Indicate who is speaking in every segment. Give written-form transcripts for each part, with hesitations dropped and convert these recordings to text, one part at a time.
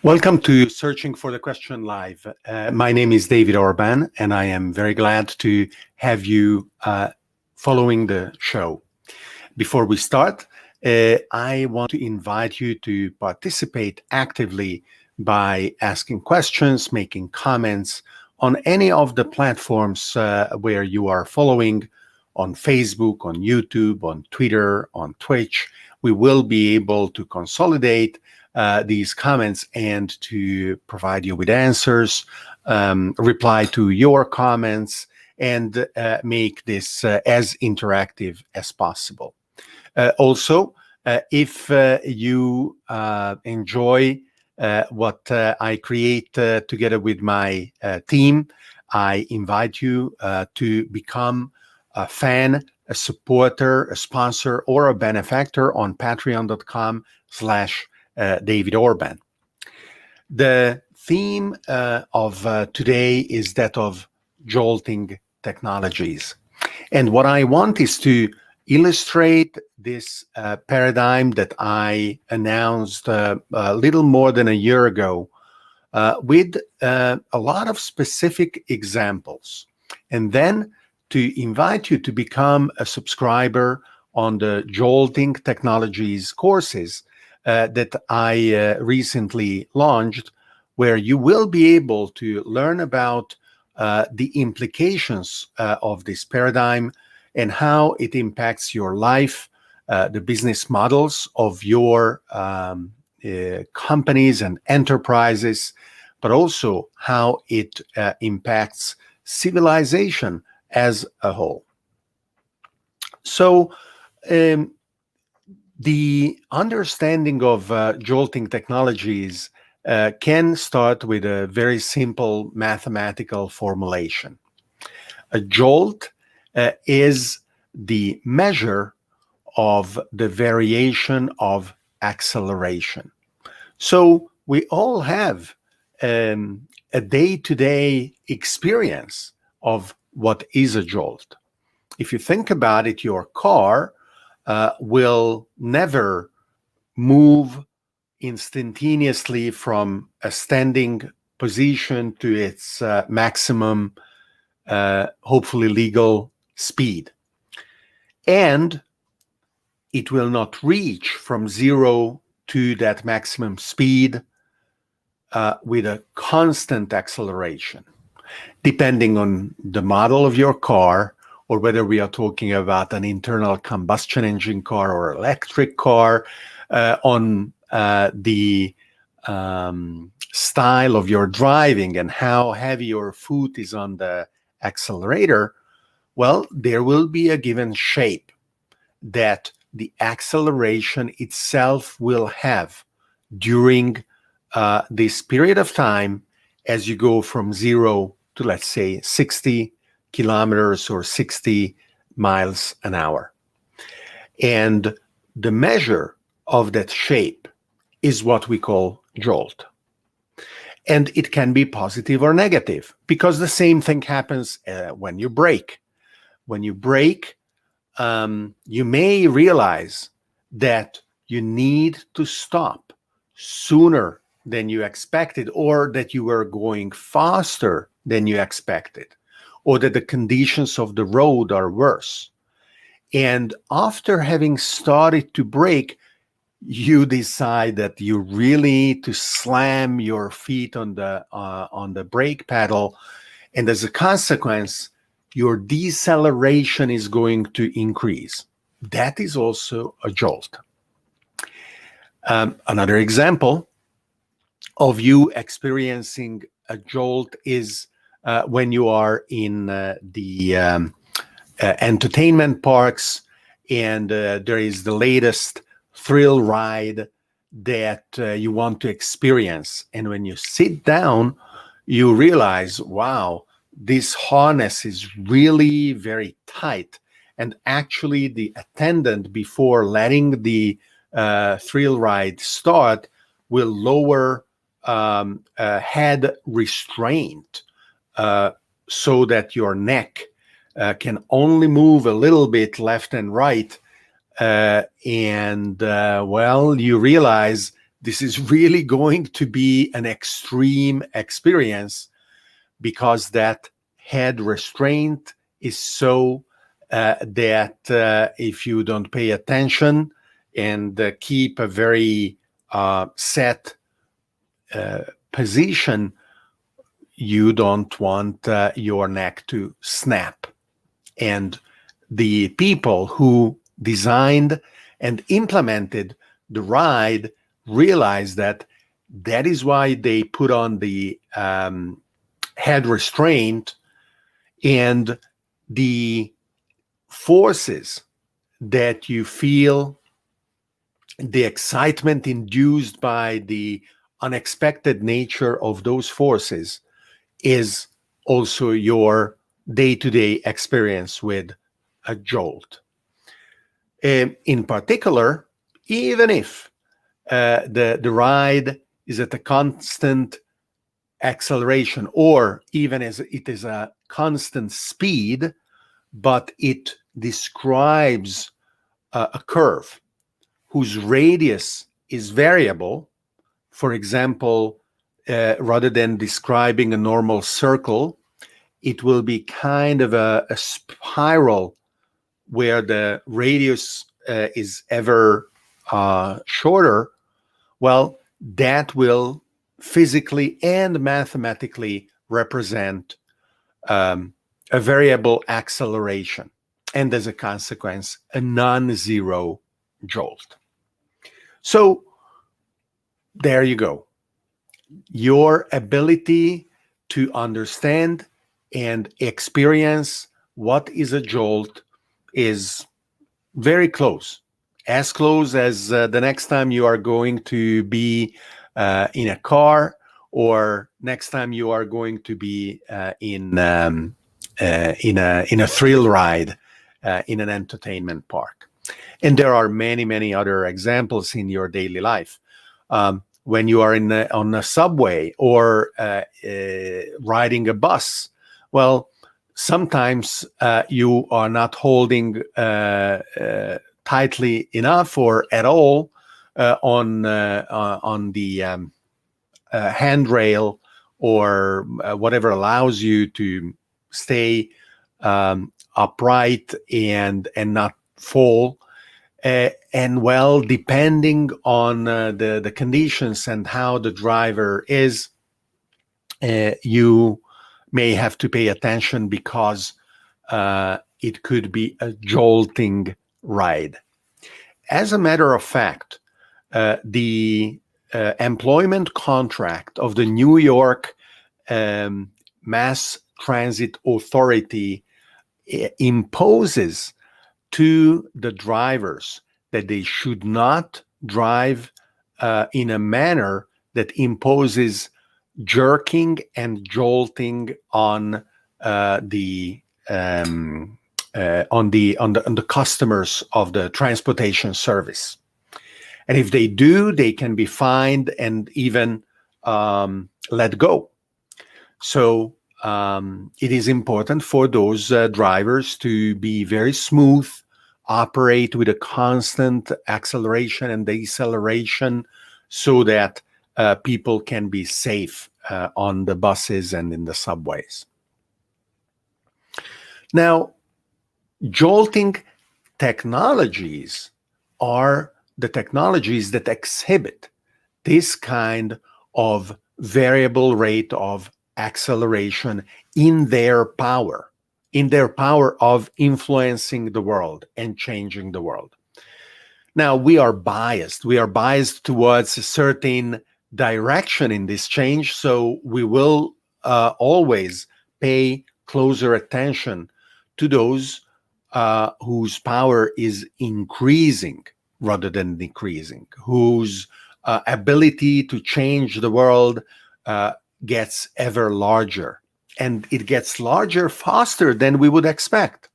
Speaker 1: Welcome to Searching for the Question Live. My name is David Orban, and I am very glad to have you following the show. Before we start, I want to invite you to participate actively by asking questions, making comments on any of the platforms where you are following, on Facebook, on YouTube, on Twitter, on Twitch. We will be able to consolidate these comments and to provide you with answers, reply to your comments, and make this as interactive as possible. Also, if you enjoy what I create together with my team, I invite you to become a fan, a supporter, a sponsor, or a benefactor on patreon.com/David Orban. The theme of today is that of Jolting Technologies. And what I want is to illustrate this paradigm that I announced a little more than a year ago with a lot of specific examples. And then to invite you to become a subscriber on the Jolting Technologies courses that I recently launched, where you will be able to learn about the implications of this paradigm and how it impacts your life, the business models of your companies and enterprises, but also how it impacts civilization as a whole. So, the understanding of Jolting Technologies can start with a very simple mathematical formulation. A jolt is the measure of the variation of acceleration. So we all have a day-to-day experience of what is a jolt. If you think about it, your car will never move instantaneously from a standing position to its maximum, hopefully legal speed. And it will not reach from 0 to that maximum speed with a constant acceleration, depending on the model of your car, or whether we are talking about an internal combustion engine car or electric car, on the style of your driving and how heavy your foot is on the accelerator. Well, there will be a given shape that the acceleration itself will have during this period of time as you go from 0 to, let's say, 60 kilometers or 60 miles an hour. And the measure of that shape is what we call jolt. And it can be positive or negative, because the same thing happens when you brake. When you brake, you may realize that you need to stop sooner than you expected, or that you were going faster than you expected, or that the conditions of the road are worse. And after having started to brake, you decide that you really need to slam your feet on the brake pedal, and as a consequence, your deceleration is going to increase. That is also a jolt. Another example of you experiencing a jolt is when you are in the entertainment parks, and there is the latest thrill ride that you want to experience. And when you sit down, you realize, wow, this harness is really very tight. And actually, the attendant, before letting the thrill ride start, will lower head restraint so that your neck can only move a little bit left and right. Well, you realize this is really going to be an extreme experience, because that head restraint is so that if you don't pay attention and keep a very set position, you don't want your neck to snap. And the people who designed and implemented the ride realized that is why they put on the head restraint, and the forces that you feel, the excitement induced by the unexpected nature of those forces, is also your day-to-day experience with a jolt. In particular, even if the ride is at a constant acceleration, or even as it is a constant speed, but it describes a curve whose radius is variable. For example, rather than describing a normal circle, it will be kind of a spiral where the radius is ever shorter. Well, that will physically and mathematically represent a variable acceleration, and as a consequence, a non-zero jolt. So there you go. Your ability to understand and experience what is a jolt is very close, as close as the next time you are going to be in a car, or next time you are going to be in a thrill ride in an entertainment park. And there are many, many other examples in your daily life. When you are on a subway or riding a bus, well, sometimes you are not holding tightly enough or at all on the handrail, or whatever allows you to stay upright and not fall. And well, depending on the conditions and how the driver is, you may have to pay attention, because it could be a jolting ride. As a matter of fact, the employment contract of the New York Mass Transit Authority imposes to the drivers that they should not drive in a manner that imposes jerking and jolting on the customers of the transportation service. And if they do, they can be fined and even let go. So it is important for those drivers to be very smooth, operate with a constant acceleration and deceleration, so that people can be safe on the buses and in the subways. Now, jolting technologies are the technologies that exhibit this kind of variable rate of acceleration in their power of influencing the world and changing the world. Now, we are biased. We are biased towards a certain direction in this change, so we will always pay closer attention to those whose power is increasing rather than decreasing, whose ability to change the world gets ever larger, and it gets larger faster than we would expect.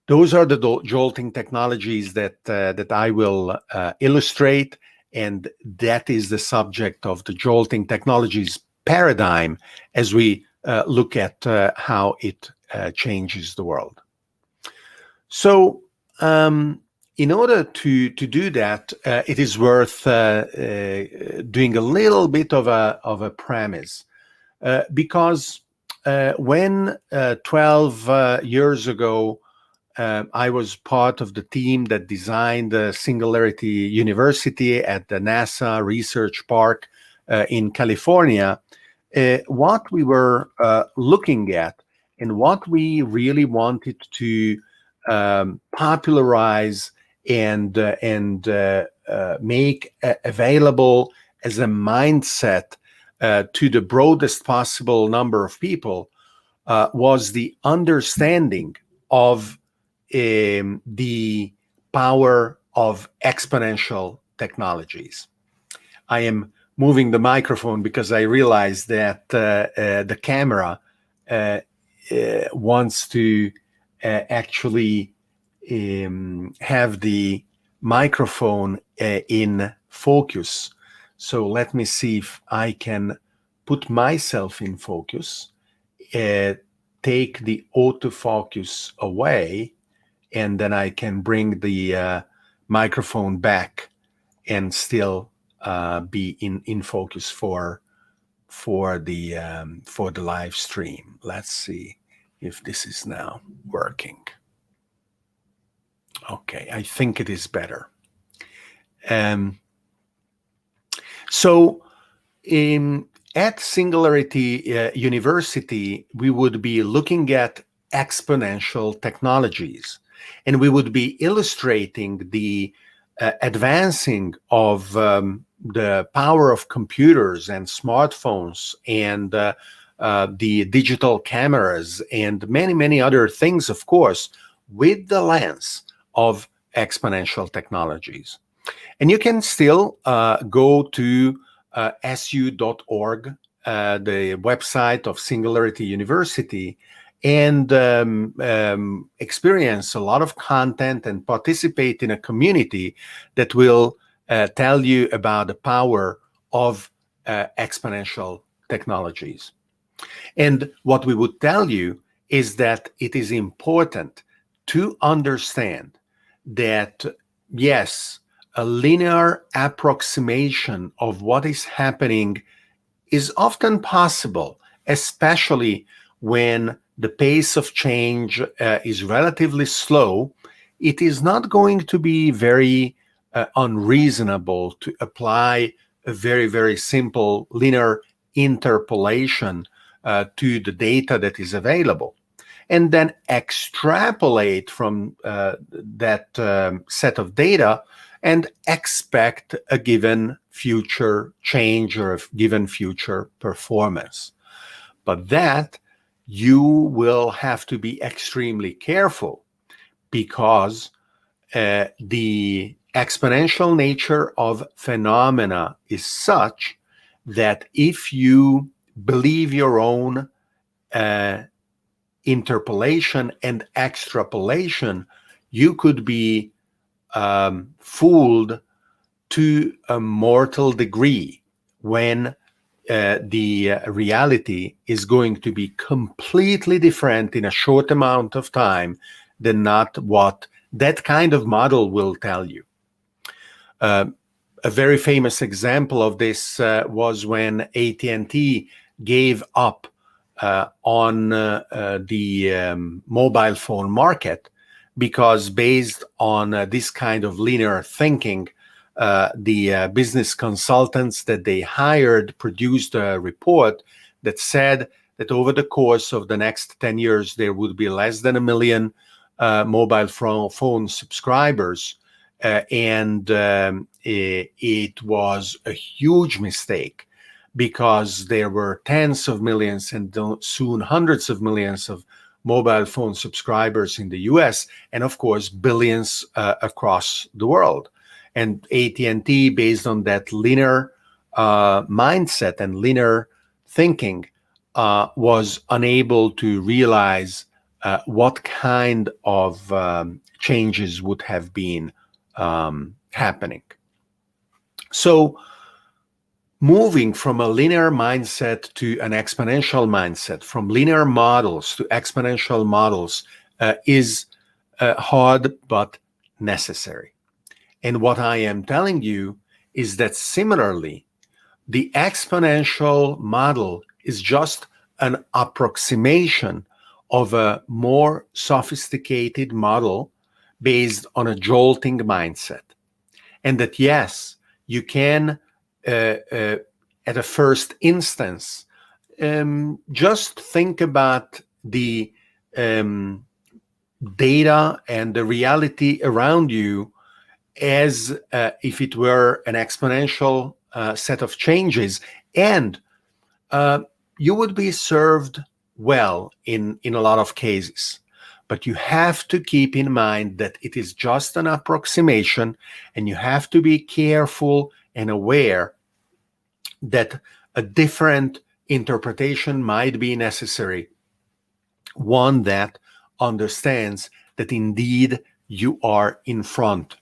Speaker 1: Those are the jolting technologies that I will illustrate, and that is the subject of the jolting technologies paradigm as we look at how it changes the world. So in order to do that, it is worth doing a little bit of a premise, because when 12 years ago I was part of the team that designed the Singularity University at the NASA Research Park in California. What we were looking at and what we really wanted to popularize and make available as a mindset to the broadest possible number of people was the understanding of the power of exponential technologies. I am moving the microphone because I realize that the camera wants to actually have the microphone in focus. So let me see if I can put myself in focus, take the autofocus away, and then I can bring the microphone back and still be in focus for the live stream. Let's see if this is now working. Okay, I think it is better. So at Singularity University, we would be looking at exponential technologies, and we would be illustrating the advancing of the power of computers and smartphones and the digital cameras and many, many other things, of course, with the lens of exponential technologies. And you can still go to su.org, the website of Singularity University, and experience a lot of content and participate in a community that will tell you about the power of exponential technologies. And what we would tell you is that it is important to understand that, yes, a linear approximation of what is happening is often possible, especially when the pace of change is relatively slow. It is not going to be very unreasonable to apply a very, very simple linear interpolation to the data that is available, and then extrapolate from that set of data and expect a given future change or a given future performance. But that you will have to be extremely careful, because the exponential nature of phenomena is such that if you believe your own interpolation and extrapolation, you could be fooled to a mortal degree when the reality is going to be completely different in a short amount of time than not what that kind of model will tell you. A very famous example of this was when AT&T gave up on the mobile phone market, because based on this kind of linear thinking, the business consultants that they hired produced a report that said that over the course of the next 10 years, there would be less than 1 million mobile phone subscribers. And it was a huge mistake, because there were tens of millions and soon hundreds of millions of mobile phone subscribers in the US, and of course, billions across the world. And AT&T, based on that linear mindset and linear thinking, was unable to realize what kind of changes would have been happening. So moving from a linear mindset to an exponential mindset, from linear models to exponential models, is hard but necessary. And what I am telling you is that similarly, the exponential model is just an approximation of a more sophisticated model based on a jolting mindset. And that, yes, you can, at a first instance, just think about the data and the reality around you as if it were an exponential set of changes, and you would be served well in a lot of cases. But you have to keep in mind that it is just an approximation, and you have to be careful and aware that a different interpretation might be necessary, one that understands that indeed you are in front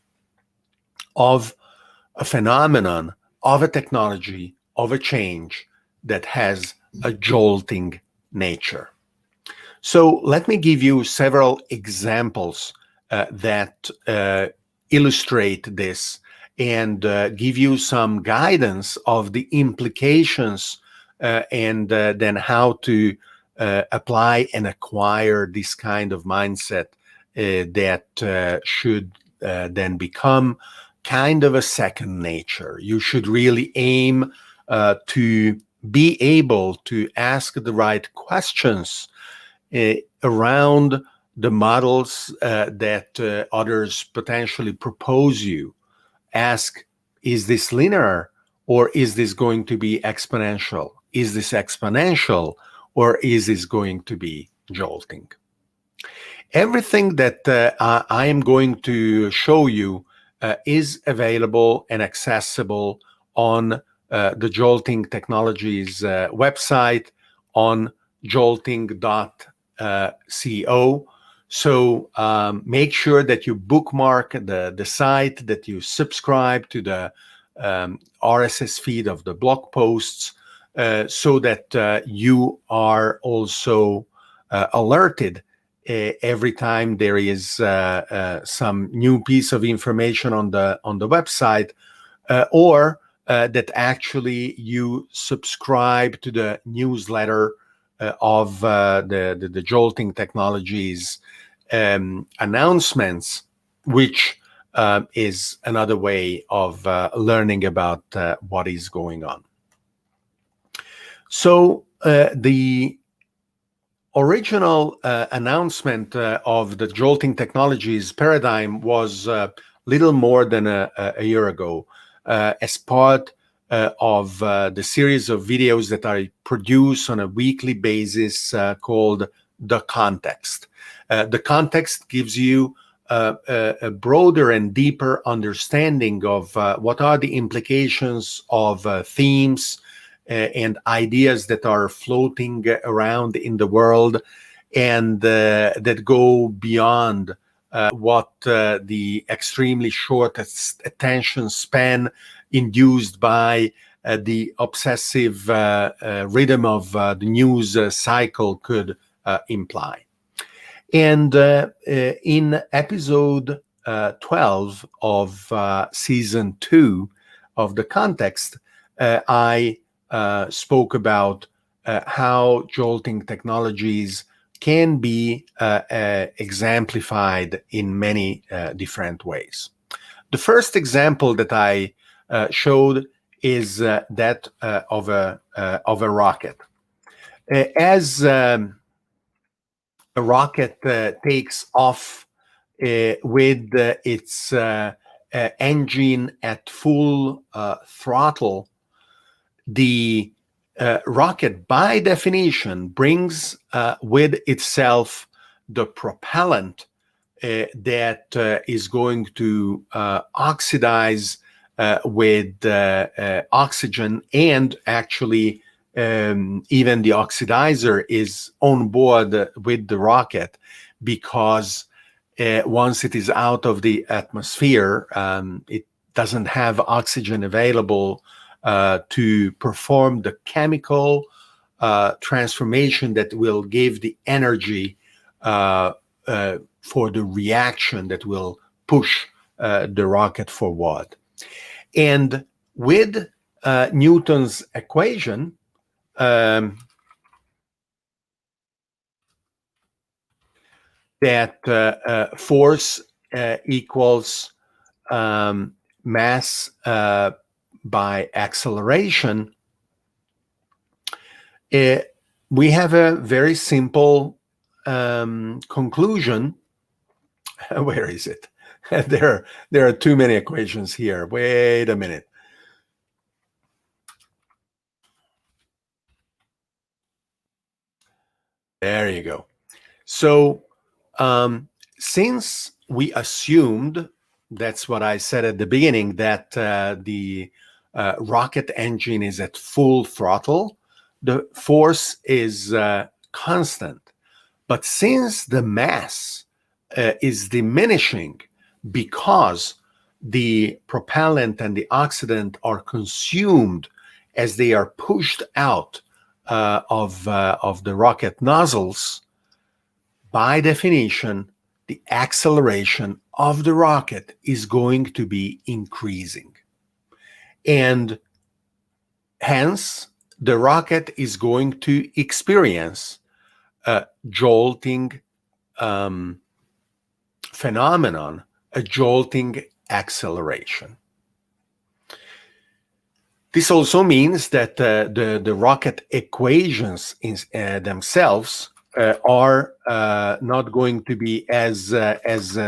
Speaker 1: of a phenomenon, of a technology, of a change that has a jolting nature. So let me give you several examples that illustrate this, and give you some guidance of the implications and then how to apply and acquire this kind of mindset that should then become kind of a second nature. You should really aim to be able to ask the right questions around the models that others potentially propose you. Ask, is this linear, or is this going to be exponential? Is this exponential, or is this going to be jolting? Everything that I am going to show you is available and accessible on the Jolting Technologies website, on jolting.co. So make sure that you bookmark the site, that you subscribe to the RSS feed of the blog posts, so that you are also alerted every time there is some new piece of information on the website, or that actually you subscribe to the newsletter of the Jolting Technologies announcements, which is another way of learning about what is going on. So the original announcement of the Jolting Technologies paradigm was little more than a year ago, as part of the series of videos that I produce on a weekly basis called The Context. The Context gives you a broader and deeper understanding of what are the implications of themes and ideas that are floating around in the world, and that go beyond what the extremely short attention span induced by the obsessive rhythm of the news cycle could imply. And in episode 12 of season 2 of The Context, I spoke about how Jolting Technologies can be exemplified in many different ways. The first example that I showed is that of a rocket. As a rocket takes off with its engine at full throttle, the rocket, by definition, brings with itself the propellant that is going to oxidize with oxygen, and actually even the oxidizer is on board with the rocket, because once it is out of the atmosphere, it doesn't have oxygen available to perform the chemical transformation that will give the energy for the reaction that will push the rocket forward. And with Newton's equation, that force equals mass by acceleration, we have a very simple conclusion. Where is it? There are too many equations here. Wait a minute. There you go. So since we assumed, that's what I said at the beginning, that the rocket engine is at full throttle, the force is constant. But since the mass is diminishing because the propellant and the oxidant are consumed as they are pushed out of the rocket nozzles, by definition, the acceleration of the rocket is going to be increasing. And hence, the rocket is going to experience a jolting phenomenon, a jolting acceleration. This also means that the rocket equations themselves are not going to be as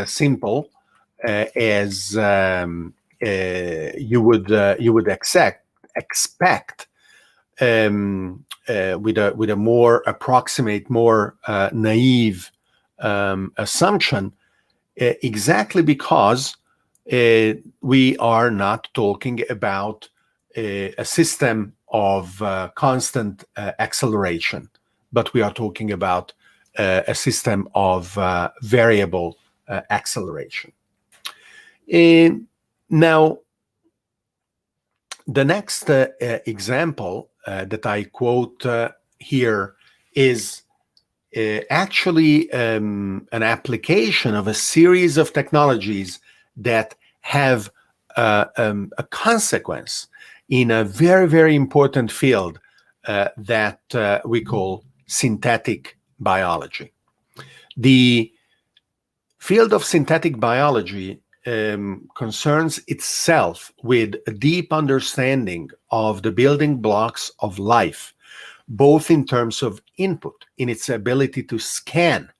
Speaker 1: simple as you would expect with a more approximate, more naive assumption, exactly because we are not talking about a system of constant acceleration, but we are talking about a system of variable acceleration. Now, the next example that I quote here is actually an application of a series of technologies that have a consequence in a very, very important field that we call synthetic biology. The field of synthetic biology concerns itself with a deep understanding of the building blocks of life, both in terms of input, in its ability to scan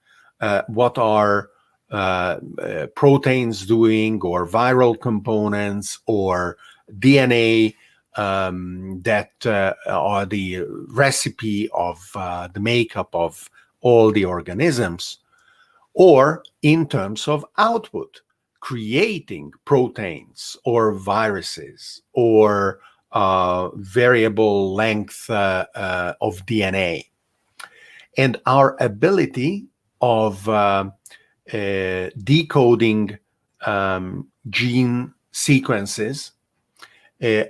Speaker 1: what are proteins doing, or viral components, or DNA that are the recipe of the makeup of all the organisms, or in terms of output, creating proteins or viruses or variable length of DNA. And our ability of decoding gene sequences,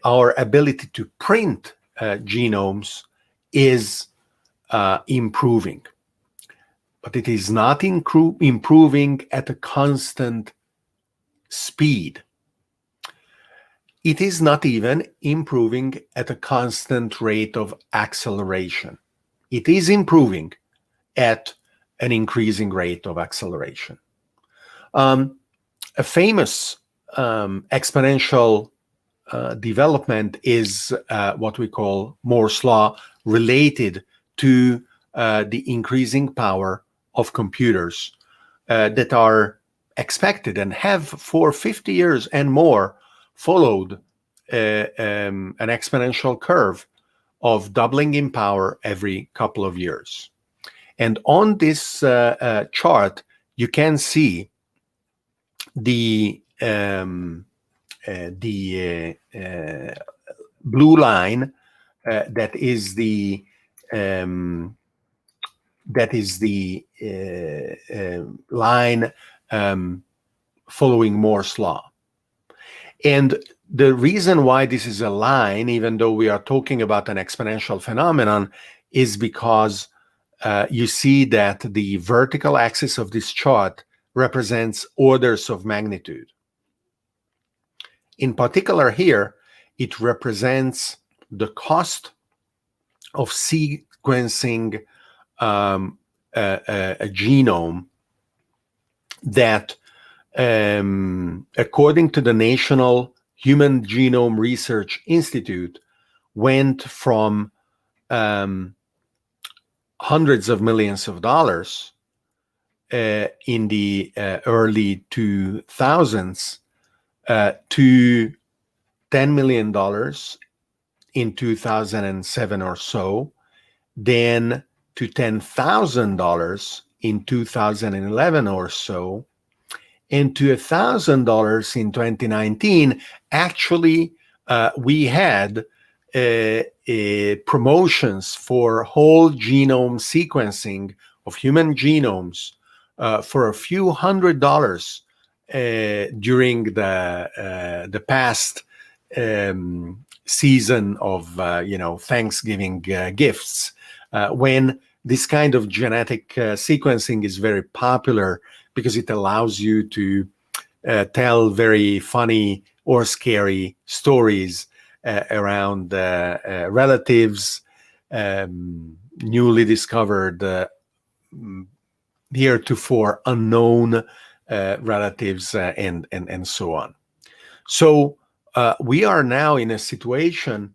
Speaker 1: our ability to print genomes is improving. But it is not improving at a constant speed. It is not even improving at a constant rate of acceleration. It is improving at an increasing rate of acceleration. A famous exponential development is what we call Moore's law, related to the increasing power of computers that are expected and have for 50 years and more followed an exponential curve of doubling in power every couple of years. And on this chart, you can see the blue line that is the line following Moore's law. And the reason why this is a line, even though we are talking about an exponential phenomenon, is because you see that the vertical axis of this chart represents orders of magnitude. In particular here, it represents the cost of sequencing a genome that, according to the National Human Genome Research Institute, went from hundreds of millions of dollars in the early 2000s to $10 million in 2007 or so, then to $10,000 in 2011 or so, and to $1,000 in 2019. Actually, we had promotions for whole genome sequencing of human genomes for a few $100s during the past season of Thanksgiving gifts, when this kind of genetic sequencing is very popular because it allows you to tell very funny or scary stories around relatives, newly discovered, heretofore unknown relatives, and so on. So we are now in a situation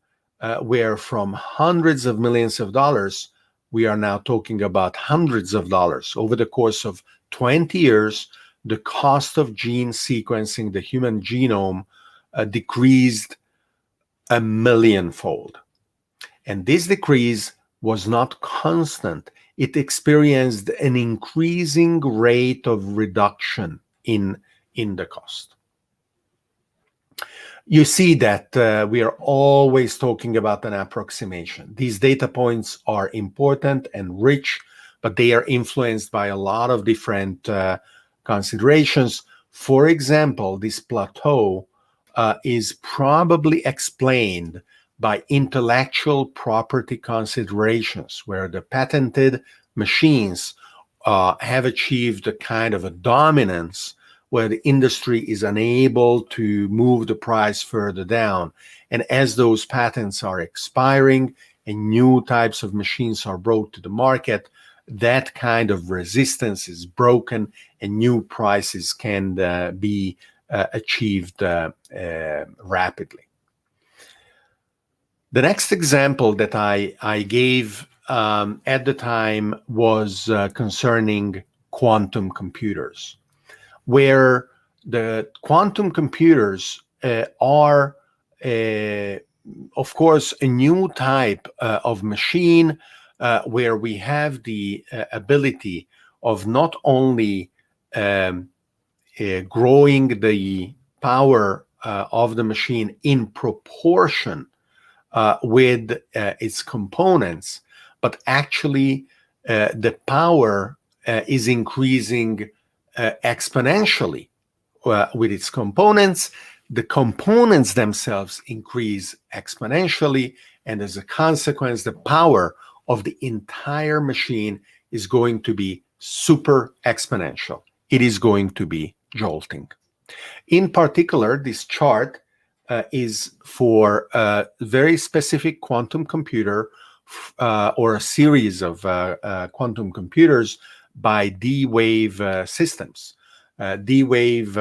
Speaker 1: where from hundreds of millions of dollars, we are now talking about hundreds of dollars. Over the course of 20 years, the cost of gene sequencing the human genome decreased 1,000,000-fold. And this decrease was not constant. It experienced an increasing rate of reduction in the cost. You see that we are always talking about an approximation. These data points are important and rich, but they are influenced by a lot of different considerations. For example, this plateau is probably explained by intellectual property considerations, where the patented machines have achieved a kind of a dominance where the industry is unable to move the price further down. And as those patents are expiring and new types of machines are brought to the market, that kind of resistance is broken and new prices can be achieved rapidly. The next example that I gave at the time was concerning quantum computers, where the quantum computers are, of course, a new type of machine where we have the ability of not only growing the power of the machine in proportion with its components, but actually the power is increasing exponentially with its components. The components themselves increase exponentially, and as a consequence, the power of the entire machine is going to be super exponential. It is going to be jolting. In particular, this chart is for a very specific quantum computer or a series of quantum computers by D-Wave systems. D-Wave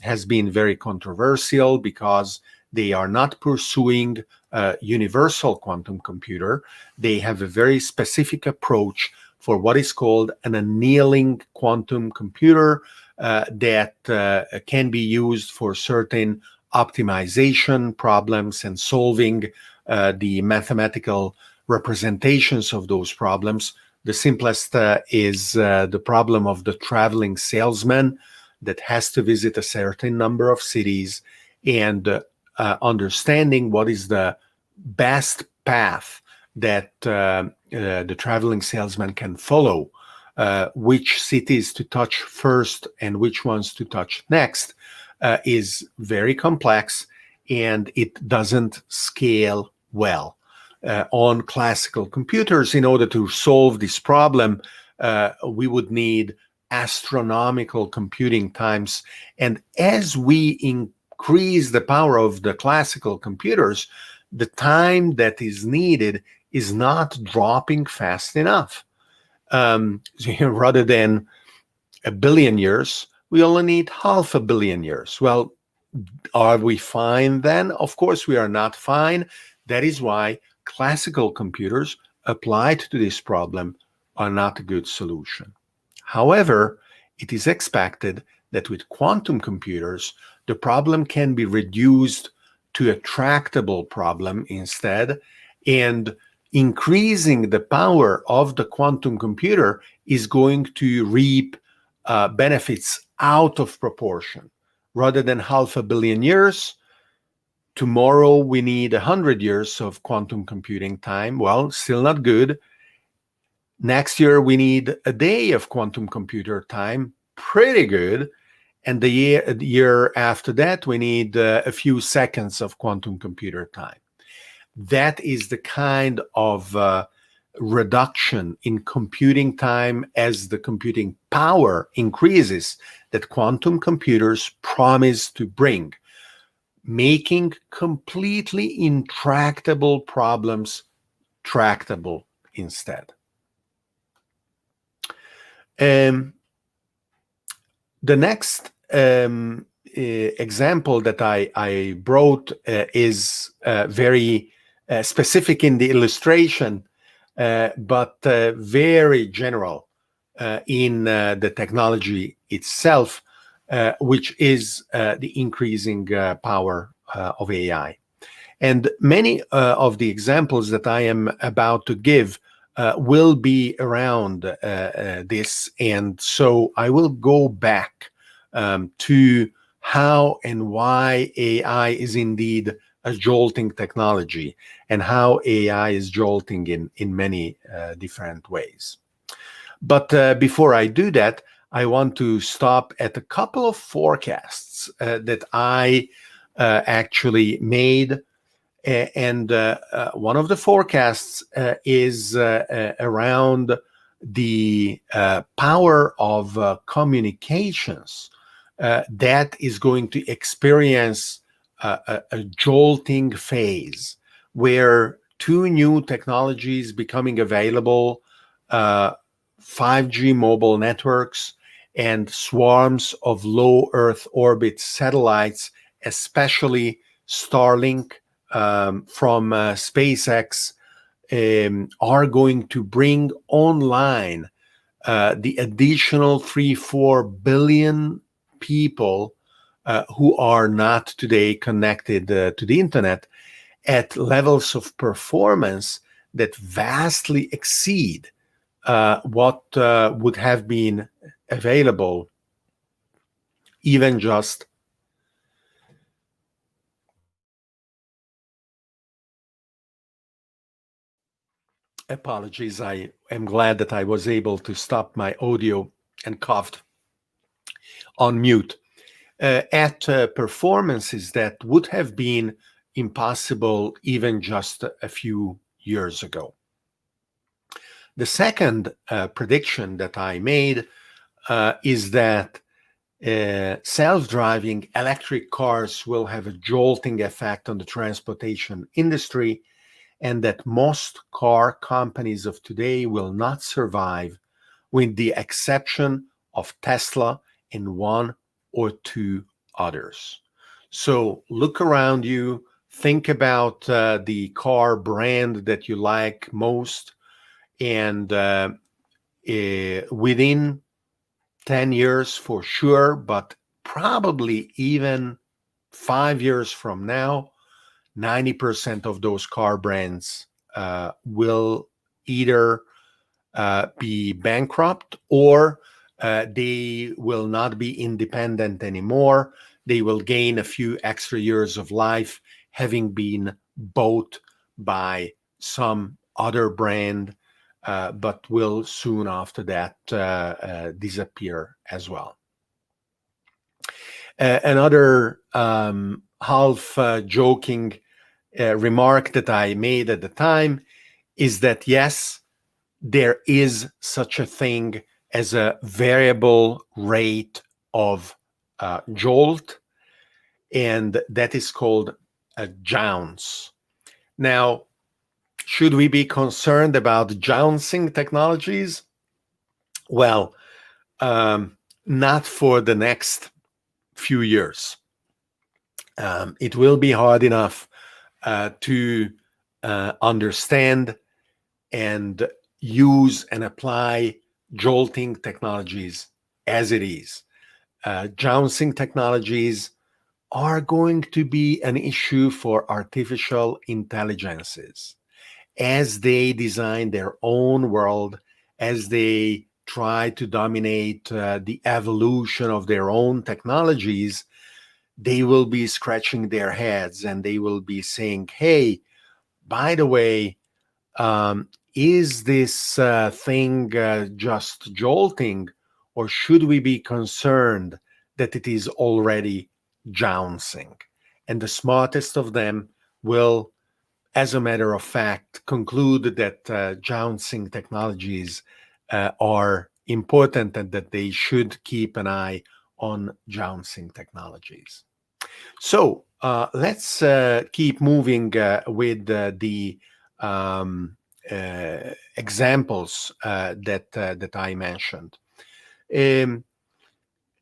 Speaker 1: has been very controversial because they are not pursuing a universal quantum computer. They have a very specific approach for what is called an annealing quantum computer that can be used for certain optimization problems and solving the mathematical representations of those problems. The simplest is the problem of the traveling salesman that has to visit a certain number of cities, and understanding what is the best path that the traveling salesman can follow, which cities to touch first and which ones to touch next, is very complex, and it doesn't scale well. On classical computers, in order to solve this problem, we would need astronomical computing times. And as we increase the power of the classical computers, the time that is needed is not dropping fast enough. Rather than 1 billion years, we only need 500 million years. Well, are we fine then? Of course, we are not fine. That is why classical computers applied to this problem are not a good solution. However, it is expected that with quantum computers, the problem can be reduced to a tractable problem instead, and increasing the power of the quantum computer is going to reap benefits out of proportion. Rather than 500 million years, tomorrow we need 100 years of quantum computing time. Well, still not good. Next year we need a day of quantum computer time. Pretty good. And the year after that, we need a few seconds of quantum computer time. That is the kind of reduction in computing time as the computing power increases that quantum computers promise to bring, making completely intractable problems tractable instead. The next example that I brought is very specific in the illustration, but very general in the technology itself, which is the increasing power of AI. And many of the examples that I am about to give will be around this. And so I will go back to how and why AI is indeed a jolting technology, and how AI is jolting in many different ways. But before I do that, I want to stop at a couple of forecasts that I actually made. And one of the forecasts is around the power of communications that is going to experience a jolting phase, where two new technologies becoming available, 5G mobile networks and swarms of low Earth orbit satellites, especially Starlink from SpaceX, are going to bring online the additional 3-4 billion people who are not today connected to the internet at levels of performance that vastly exceed what would have been available even just apologies. I am glad that I was able to stop my audio and coughed on mute. At performances that would have been impossible even just a few years ago. The second prediction that I made is that self-driving electric cars will have a jolting effect on the transportation industry, and that most car companies of today will not survive, with the exception of Tesla and one or two others. So look around you, think about the car brand that you like most, and within 10 years for sure, but probably even 5 years from now, 90% of those car brands will either be bankrupt, or they will not be independent anymore. They will gain a few extra years of life, having been bought by some other brand, but will soon after that disappear as well. Another half joking remark that I made at the time is that yes, there is such a thing as a variable rate of jolt, and that is called a jounce. Now, should we be concerned about jouncing technologies? Well, not for the next few years. It will be hard enough to understand and use and apply jolting technologies as it is. Jouncing technologies are going to be an issue for artificial intelligences as they design their own world, as they try to dominate the evolution of their own technologies. They will be scratching their heads and they will be saying, hey, by the way, is this thing just jolting, or should we be concerned that it is already jouncing? And the smartest of them will, as a matter of fact, conclude that jouncing technologies are important and that they should keep an eye on jouncing technologies. So let's keep moving with the examples that I mentioned.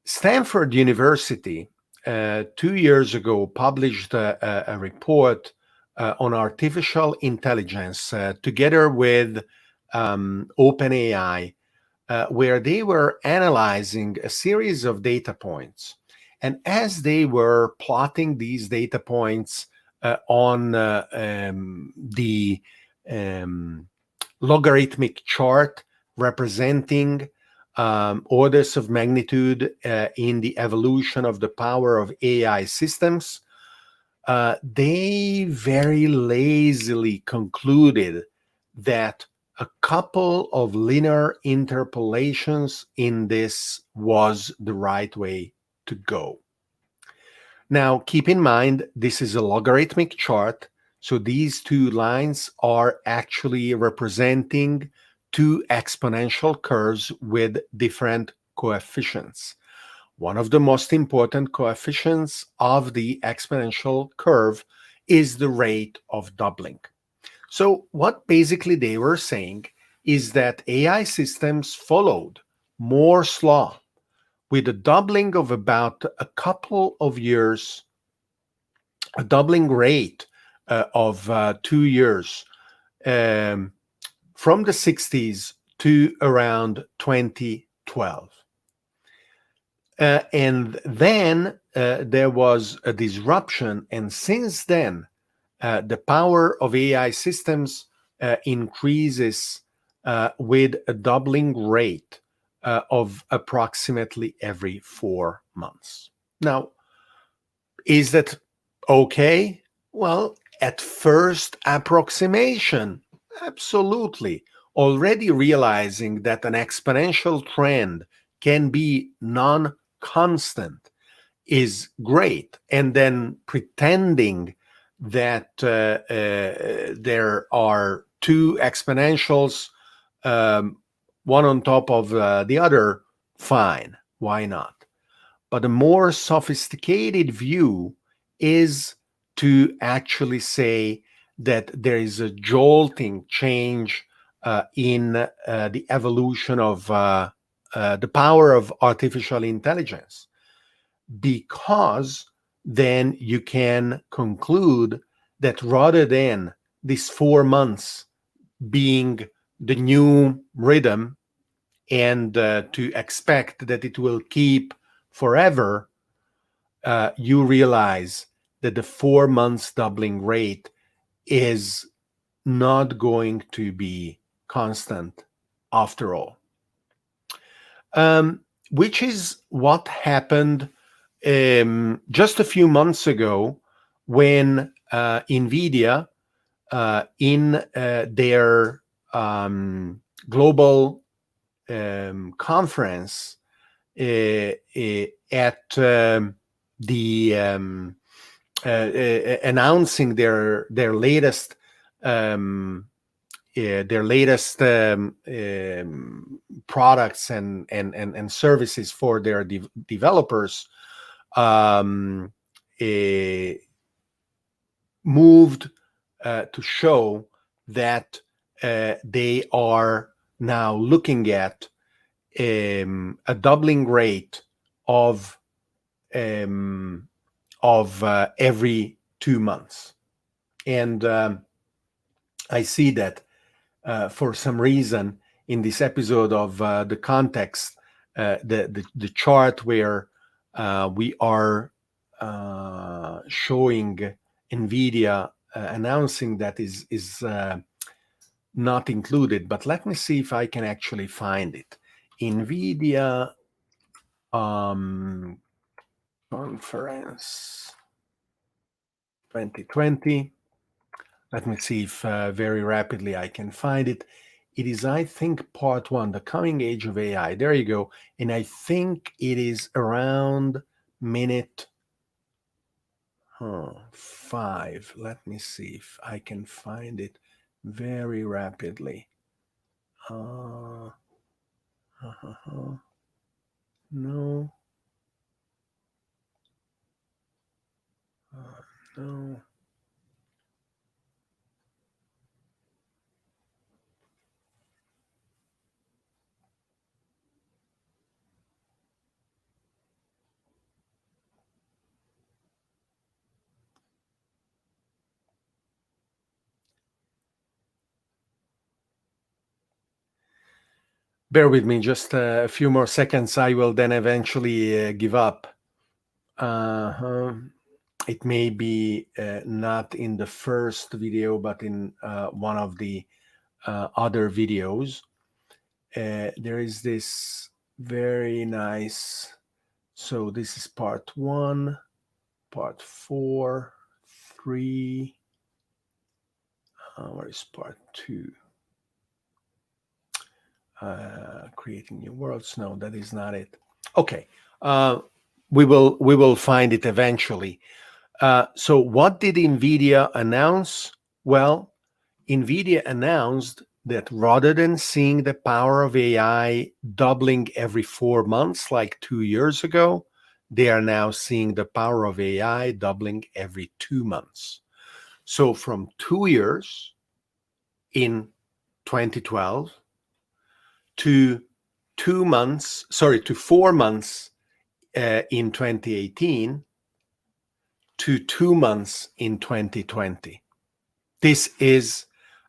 Speaker 1: Stanford University 2 years ago published a report on artificial intelligence together with OpenAI, where they were analyzing a series of data points. And as they were plotting these data points on the logarithmic chart representing orders of magnitude in the evolution of the power of AI systems, they very lazily concluded that a couple of linear interpolations in this was the right way to go. Now, keep in mind, this is a logarithmic chart, so these two lines are actually representing two exponential curves with different coefficients. One of the most important coefficients of the exponential curve is the rate of doubling. So what basically they were saying is that AI systems followed Moore's law with a doubling of about a couple of years, a doubling rate of 2 years from the 60s to around 2012. And then there was a disruption, and since then, the power of AI systems increases with a doubling rate of approximately every 4 months. Now, is that okay? Well, at first approximation, absolutely. Already realizing that an exponential trend can be non-constant is great. And then pretending that there are two exponentials, one on top of the other, fine, why not? But a more sophisticated view is to actually say that there is a jolting change in the evolution of the power of artificial intelligence, because then you can conclude that rather than these 4 months being the new rhythm and to expect that it will keep forever, you realize that the 4 months doubling rate is not going to be constant after all. Which is what happened just a few months ago when Nvidia, in their global conference at the announcing their latest their latest products and services for their developers moved to show that they are now looking at a doubling rate of every 2 months. And I see that for some reason in this episode of the context, the chart where we are showing Nvidia announcing that is not included. But let me see if I can actually find it. Nvidia conference 2020. Let me see if very rapidly I can find it. It is, I think, part 1, the coming age of AI. There you go. And I think it is around minute 5. Let me see if I can find it very rapidly. No. No. Bear with me just a few more seconds. I will then eventually give up. It may be not in the first video, but in one of the other videos. There is this very nice, so this is part 1, part 4, 3, where is part 2? Creating new worlds. No, that is not it. Okay, we will find it eventually. So what did Nvidia announce? Well, Nvidia announced that rather than seeing the power of AI doubling every 4 months like 2 years ago, they are now seeing the power of AI doubling every 2 months. So from 2 years in 2012 to 4 months in 2018 to 2 months in 2020. This is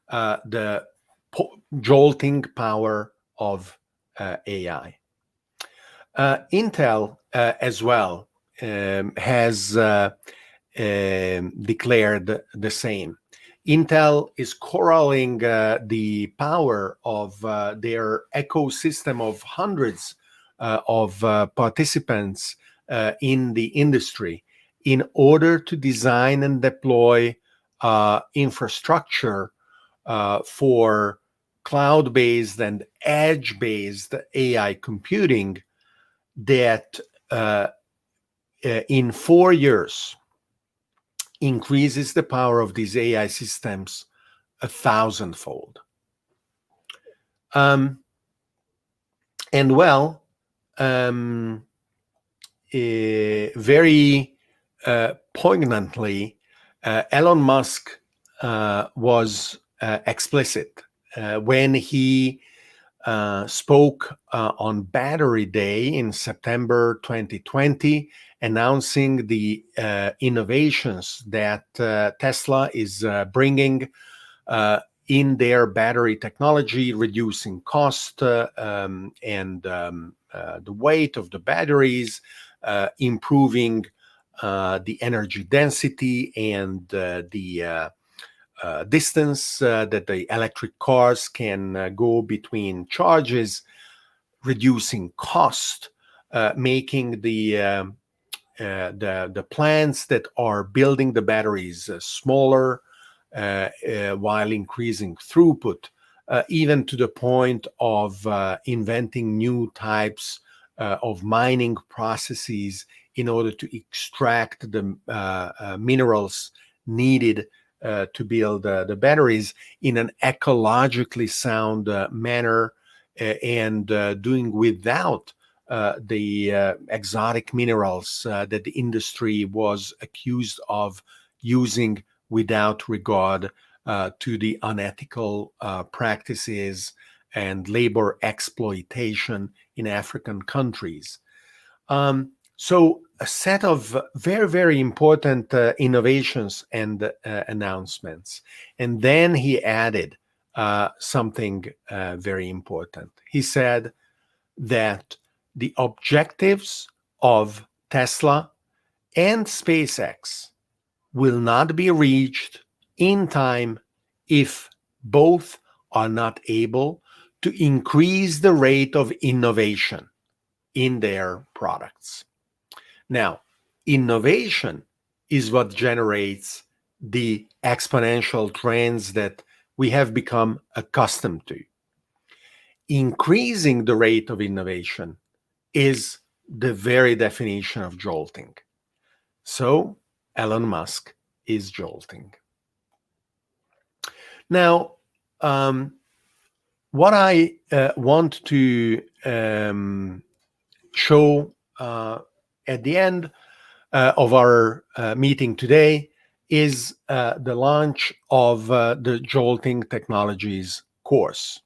Speaker 1: the jolting power of AI. Intel as well has declared the same. Intel is corralling the power of their ecosystem of hundreds of participants in the industry in order to design and deploy infrastructure for cloud-based and edge-based AI computing that in 4 years increases the power of these AI systems 1,000-fold. And well, very poignantly, Elon Musk was explicit when he spoke on Battery Day in September 2020, announcing the innovations that Tesla is bringing in their battery technology, reducing cost and the weight of the batteries, improving the energy density and the distance that the electric cars can go between charges, reducing cost, making the plants that are building the batteries smaller while increasing throughput, even to the point of inventing new types of mining processes in order to extract the minerals needed to build the batteries in an ecologically sound manner, and doing without the exotic minerals that the industry was accused of using without regard to the unethical practices and labor exploitation in African countries. So a set of very, very important innovations and announcements. And then he added something very important. He said that the objectives of Tesla and SpaceX will not be reached in time if both are not able to increase the rate of innovation in their products. Now, innovation is what generates the exponential trends that we have become accustomed to. Increasing the rate of innovation is the very definition of jolting. So, Elon Musk is jolting. Now, what I want to show at the end of our meeting today is the launch of the Jolting Technologies course.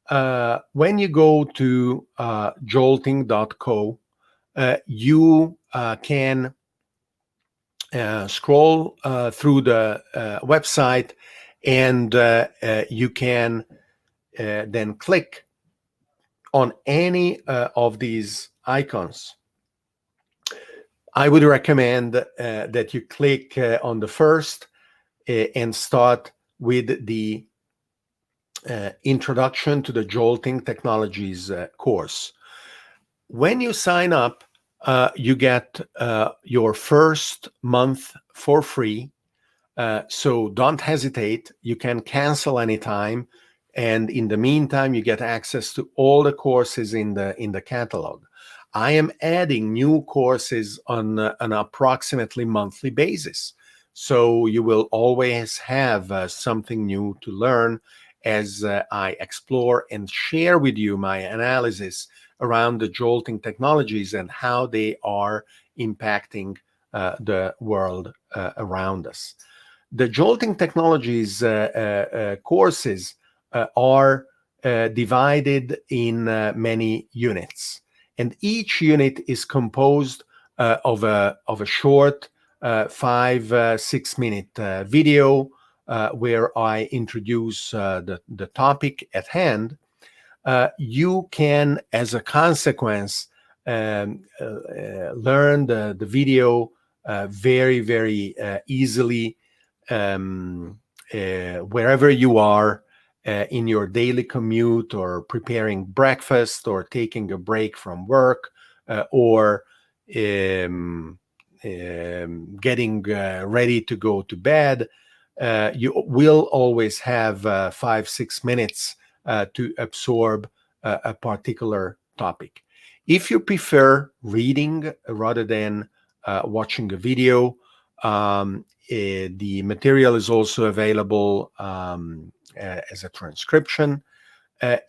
Speaker 1: When you go to jolting.co, you can scroll through the website, and you can then click on any of these icons. I would recommend that you click on the first and start with the Introduction to the Jolting Technologies course. When you sign up, you get your first month for free. So don't hesitate. You can cancel anytime. And in the meantime, you get access to all the courses in the catalog. I am adding new courses on an approximately monthly basis. So you will always have something new to learn as I explore and share with you my analysis around the jolting technologies and how they are impacting the world around us. The Jolting Technologies courses are divided in many units. And each unit is composed of a short 5-6 minute video where I introduce the topic at hand. You can, as a consequence, learn the video very, very easily wherever you are. In your daily commute, or preparing breakfast, or taking a break from work, or getting ready to go to bed, you will always have 5-6 minutes to absorb a particular topic. If you prefer reading rather than watching a video, the material is also available as a transcription,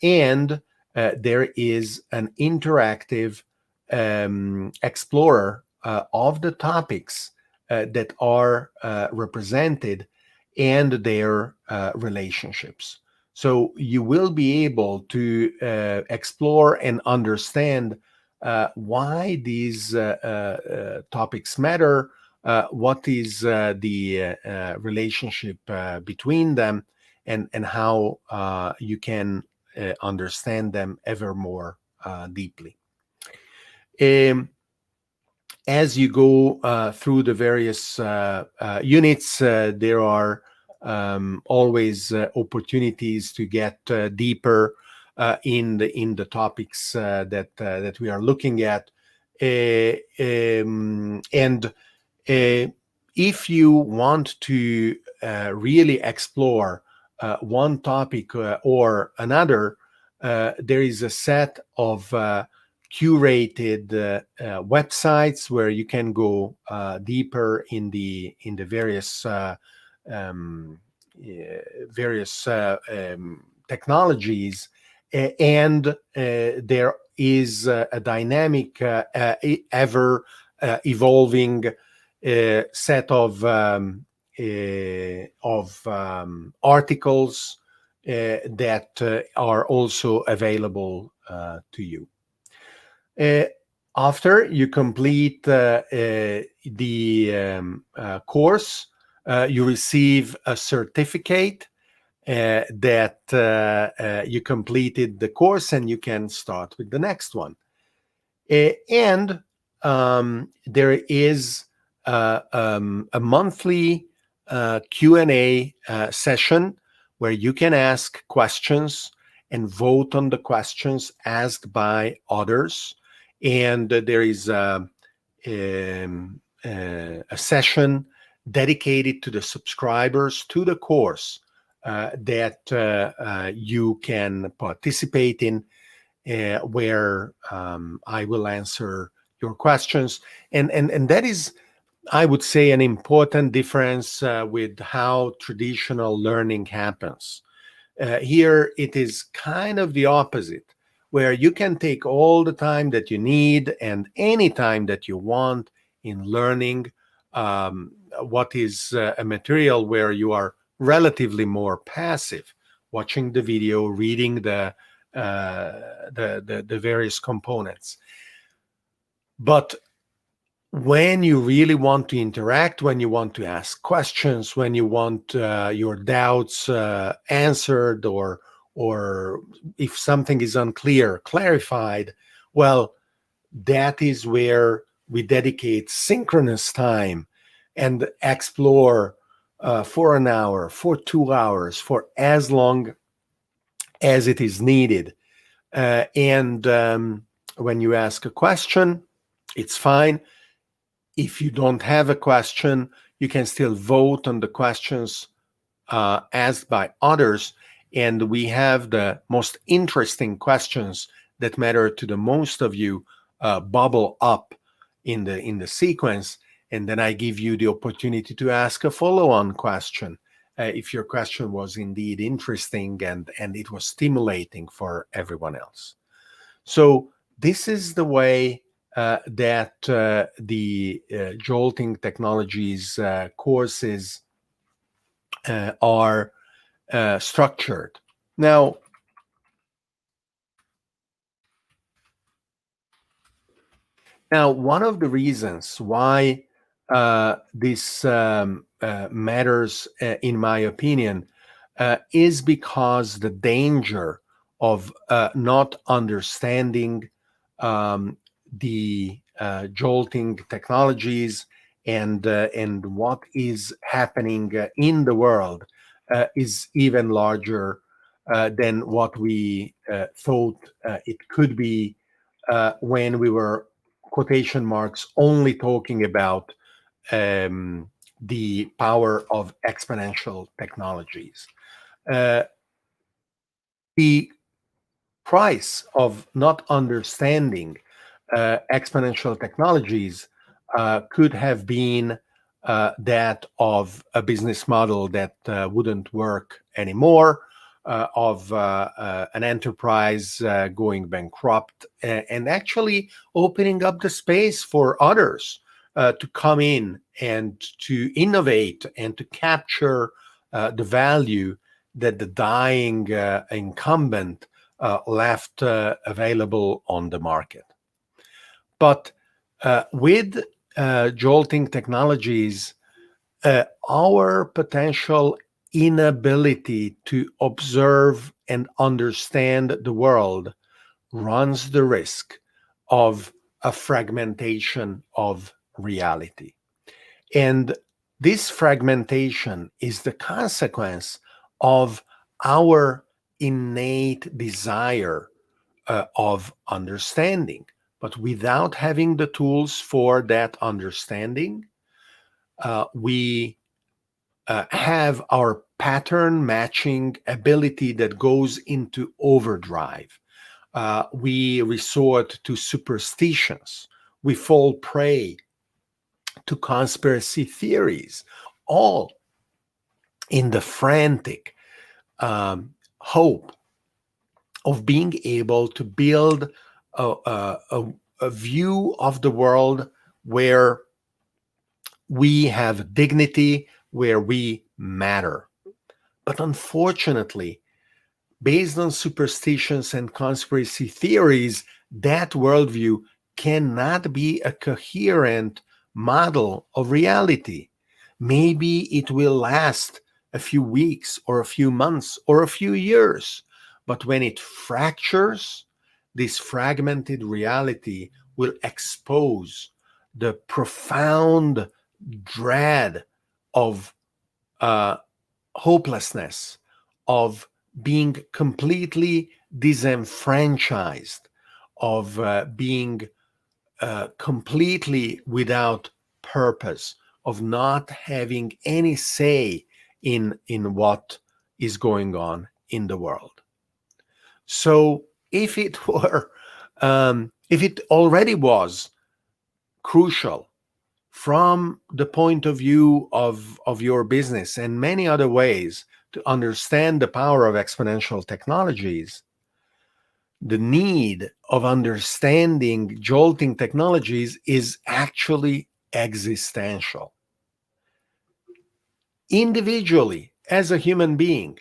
Speaker 1: and there is an interactive explorer of the topics that are represented and their relationships. So you will be able to explore and understand why these topics matter, what is the relationship between them, and how you can understand them ever more deeply. As you go through the various units, there are always opportunities to get deeper in the topics that we are looking at. And if you want to really explore one topic or another, there is a set of curated websites where you can go deeper in the various various technologies, and there is a dynamic, ever evolving set of articles that are also available to you. After you complete the course, you receive a certificate that you completed the course, and you can start with the next one. And there is a monthly Q&A session where you can ask questions and vote on the questions asked by others. And there is a session dedicated to the subscribers to the course that you can participate in, where I will answer your questions. And that is, I would say, an important difference with how traditional learning happens. Here, it is kind of the opposite, where you can take all the time that you need and any time that you want in learning what is a material where you are relatively more passive, watching the video, reading the various components. But when you really want to interact, when you want to ask questions, when you want your doubts answered, or if something is unclear, clarified, well, that is where we dedicate synchronous time and explore for an hour, for 2 hours, for as long as it is needed. And when you ask a question, it's fine. If you don't have a question, you can still vote on the questions asked by others. And we have the most interesting questions that matter to the most of you bubble up in the sequence. And then I give you the opportunity to ask a follow-on question if your question was indeed interesting and it was stimulating for everyone else. So this is the way that the Jolting Technologies courses are structured. Now, one of the reasons why this matters, in my opinion, is because the danger of not understanding the Jolting Technologies and what is happening in the world is even larger than what we thought it could be when we were, quotation marks, only talking about the power of exponential technologies. The price of not understanding exponential technologies could have been that of a business model that wouldn't work anymore, of an enterprise going bankrupt, and actually opening up the space for others to come in and to innovate and to capture the value that the dying incumbent left available on the market. But with Jolting Technologies, our potential inability to observe and understand the world runs the risk of a fragmentation of reality. And this fragmentation is the consequence of our innate desire of understanding. But without having the tools for that understanding, we have our pattern matching ability that goes into overdrive. We resort to superstitions. We fall prey to conspiracy theories, all in the frantic hope of being able to build a view of the world where we have dignity, where we matter. But unfortunately, based on superstitions and conspiracy theories, that worldview cannot be a coherent model of reality. Maybe it will last a few weeks or a few months or a few years, but when it fractures, this fragmented reality will expose the profound dread of hopelessness, of being completely disenfranchised, of being completely without purpose, of not having any say in what is going on in the world. So if it were, if it already was crucial from the point of view of your business and many other ways to understand the power of exponential technologies, the need of understanding jolting technologies is actually existential. Individually, as a human being,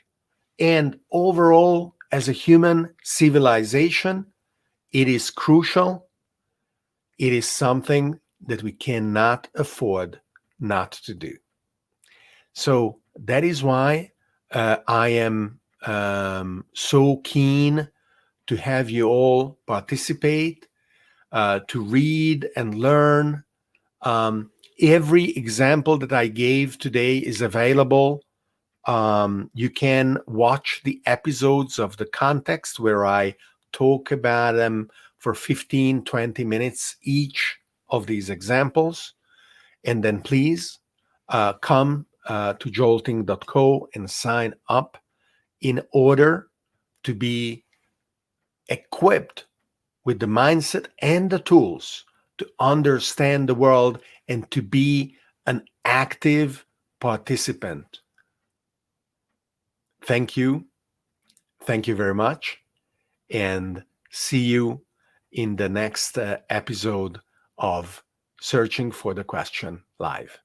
Speaker 1: and overall as a human civilization, it is crucial. It is something that we cannot afford not to do. So that is why I am so keen to have you all participate, to read and learn. Every example that I gave today is available. You can watch the episodes of the context where I talk about them for 15, 20 minutes each of these examples. And then please come to jolting.co and sign up in order to be equipped with the mindset and the tools to understand the world and to be an active participant. Thank you. Thank you very much. And see you in the next episode of Searching for the Question Live.